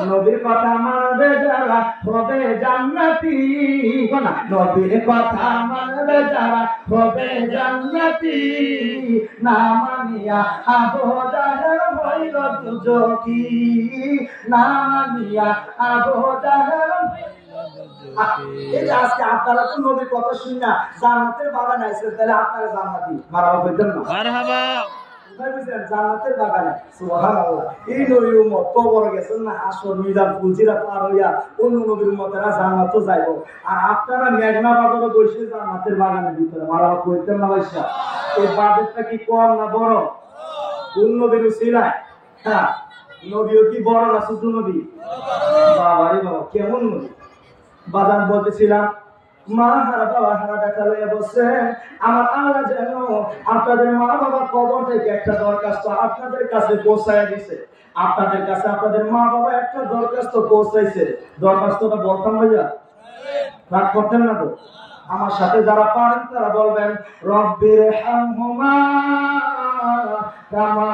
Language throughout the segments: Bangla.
নবীর কথা মানবে যারা হবে জান্নাতি, নবীর কথা মানবে যারা হবে জান্নাতি, না মানিয়া আবু জাহেল হইল দুজকি, না মানিয়া আবু জাহেল। আজকে আপনারা তো নবীর কথা শুনে জান্নাতের বাগান আইছেন, তাহলে আপনারা জান্নাতি মারহাবা বলতেন না? মারহাবা। জান্নাতের বাগানে সুবহানাল্লাহ। এই নবীর উম্মত কবর গেছেন না, আসর মিজান ফুলজিরা পার হইয়া অন্য নবীর উম্মতেরা জান্নাতও যাইব, আর আপনারা মেঘনা বাজারে বসে জান্নাতের বাগানের ভিতরে মারহাবা কইতেন না? ভাইসা এই বাজেটটা কি কম না বড়? কোন নবীর উসিলায়? হ্যাঁ, নবীও কি বড় না ছোট নবী? বাবারে বাবা, কেমন নবী! বাজান বলতেছিলাম, মা হারা বাবা হারা দেখা লইয়া বসে, আমার আল্লাহ যেন আপনাদের মা বাবা কবর থেকে একটা দরখাস্ত আপনাদের কাছে পৌঁছায় দিছে। আপনাদের কাছে আপনাদের মা বাবা একটা দরখাস্ত পৌঁছাইছে। দরখাস্তটা বলতাম ভাইয়া? রাগ করতেন না তো? আমার সাথে যারা পারেন তারা বলবেন, রব্বির হামহুমা কামা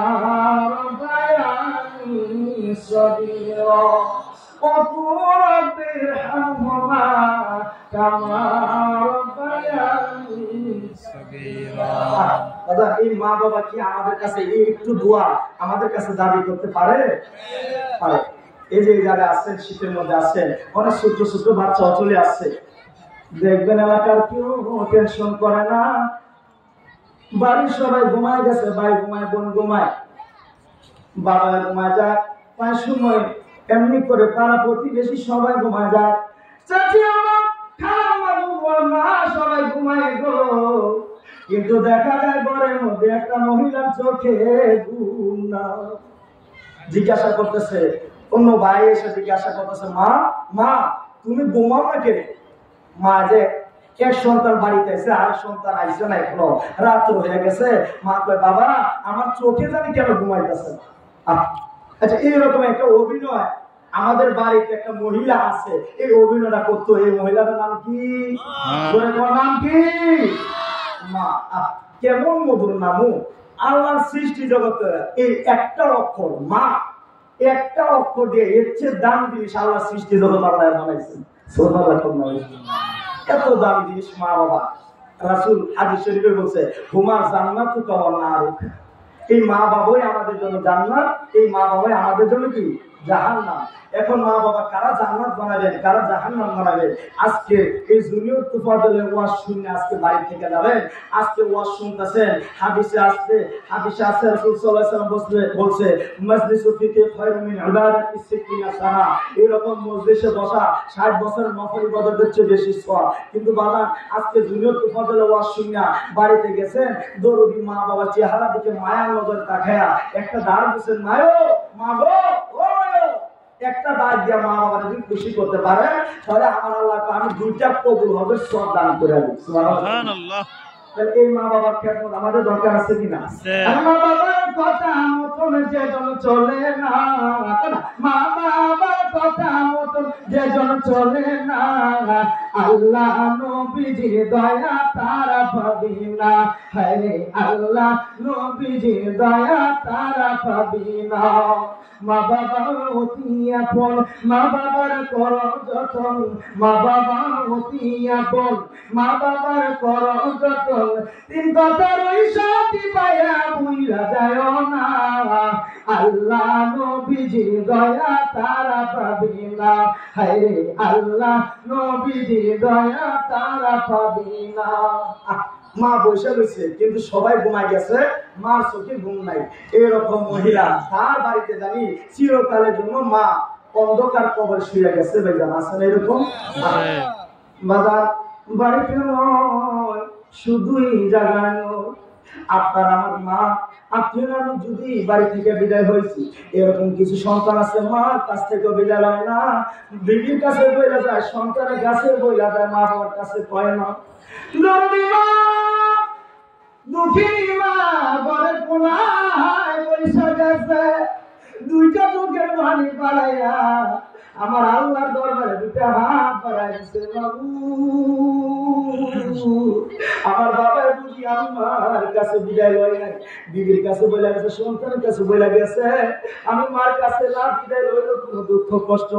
রাব্বায়ানি সগীরা। এই মা বাবা কি আমাদের কাছে একটু দোয়া আমাদের কাছে দাবি করতে পারে? পারে। এই যে যারা আছেন, শীতের মধ্যে আছেন, অনেক ছোট ছোট বাচ্চা চলে আসছে, দেখবেন এলাকার কেউ টেনশন করে না, বাড়ির সবাই ঘুমায় গেছে, ভাই ঘুমায়, বোন ঘুমায়, বাবা ঘুমায় যায়, পাঁচ সময় এমনি করে পাড়া প্রতিবেশী সবাই ঘুমায় যায়, চাচি আমার মা সবাই ঘুমায় গো, কিন্তু দেখা যায় ঘরের মধ্যে একটা মহিলার চোখে ঘুম না। জিজ্ঞাসা করতেছে, অন্য ভাই এসে জিজ্ঞাসা করতেছে, মা মা তুমি ঘুমাও না কেন? মা যে এক সন্তান বাড়িতে আছে, আর সন্তান আইসে না, এখনো রাত্র হয়ে গেছে। মা কয়, বাবা আমার চোখে জানি কেন ঘুমাইতেছে। আচ্ছা, এইরকম একটা অভিনয় আমাদের বাড়িতে একটা মহিলা আছে, এই অভিনয়টা করতো। এই মহিলাটার নাম কি? নাম কি? মা। কেমন মধুর নাম! আল্লাহর সৃষ্টি জগতে এই একটা অক্ষর মা, একটা অক্ষর দিয়ে এর চেয়ে দাম জিনিস আল্লাহর সৃষ্টি জগৎ আল্লাহ বানাইছেন। এত দামি জিনিস মা বাবা। রাসূল হাদিস শরীফে বলছে, হুমা জান্নাতু ওয়া নারুক। এই মা বাবাই আমাদের জন্য জান্নাত, এই মা বাবাই আমাদের জন্য কি? জাহান্নাম। এখন মা বাবা কারা জান্নাত বানাবেন, কারা জাহান্নাম বানাবেন? আজকে এই জুনিয়র তুফাদলের ওয়াজ শুনে আজকে বাড়ি থেকে যাবেন, আজকে ওয়াজ শুনতেছেন, হাদিসে আসছে রাসূল সাল্লাল্লাহু আলাইহি ওয়াসাল্লাম বলছে, মাজলিসু ফিকি খায়রুম মিন ইবাদাতি সিত্তিনা সানা। এরকম মজলিসে বসা 60 বছরের নফল ইবাদতের চেয়ে বেশি সওয়াব। কিন্তু বাবা আজকে জুনিয়র তুফাদলের ওয়াজ শুনে বাড়িতে গেছেন, দরদি মা বাবার চেহারা দিকে মায়া নজর তাকায়া একটা দাঁড় দিয়েছেন, মায়ো মা গো, ও একটা দাঁড় দিয়া মা বাবা যদি খুশি করতে পারে, তাহলে আমার আল্লাহকে আমি দুইটা কবুল হবে সব দান করে দিই। সুবহানাল্লাহ। এই মা বাবার খেদমত আমাদের দরকার আছে কিনা? মা বাবার কথা মতন যেজন চলে না, মা বাবার কথা মতন যেজন চলে না, আল্লাহ নবীজির দয়া তারা পাবি না। হরে আল্লাহ নবীজির দয়া তারা পাবি না। মা বাবার অতি আপন, মা বাবার কর যতন, মা বাবা অতি আপন, মা বাবার কর যতন। তিন কথার ওই সাথী পায়া বুইরা যায় না, আল্লাহ নবীজির দয়া তারা পাবি না। হায়রে আল্লাহ নবীজির দয়া তারা পাবি না। মা বসে রয়েছে কিন্তু সবাই ঘুমায় গেছে, মার চোখে ঘুম নাই। এরকম মহিলা তার বাড়িতে জানি চিরকালের জন্য মা অন্ধকার কবরে শুয়ে গেছে। ভাইজান আছেন এরকম? বাজার বাড়িতে নয়, শুধুই জায়গায় নয়, আপনার আমার মা, আপনার আমি যদি বাড়ি থেকে বিদায় হয়েছি, এরকম কিছু সন্তান আছে মার কাছ থেকে বিদায় হয় না, বিবির কাছে বইলা যায়, সন্তানের কাছে বইলা যায়, মা বাবার কাছে কয় না। দুঃখী মা ঘরের কোনায় বসে গেছে, দুইটা চোখের পানি পালাইয়া আমার আল্লাহর দরবারে দুটা হাত বাড়াই দিছে আমার বাবা বুঝি আমার কাছে বিদায় লয় নাই, বিবির কাছে বলে গেছে, সন্তানের কাছে বলে গেছে আমি মার কাছে না বিদায় লইল কোনো দুঃখ কষ্ট